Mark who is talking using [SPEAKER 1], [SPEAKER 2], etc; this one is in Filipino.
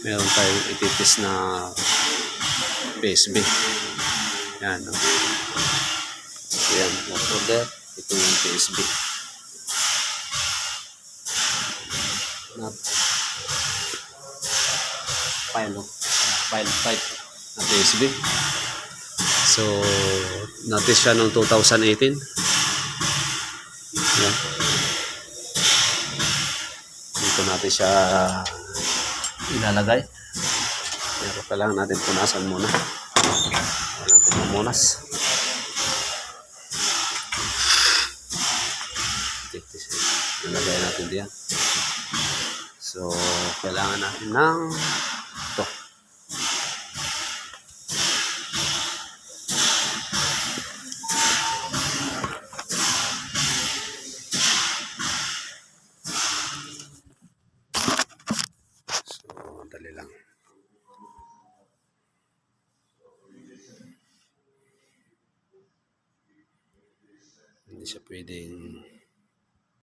[SPEAKER 1] Meron tayong ititis na PSB. Yan, no? Yan, order. Ito yung PSB. File type na PSB. So, natin siya noong 2018. Yan. Dito natin siya ilalagay. Pero kailangan natin punasan muna. Kailangan natin mamunas. Nalagay natin diyan. So, kailangan natin ng ito. So, dali lang. Hindi siya pwedeng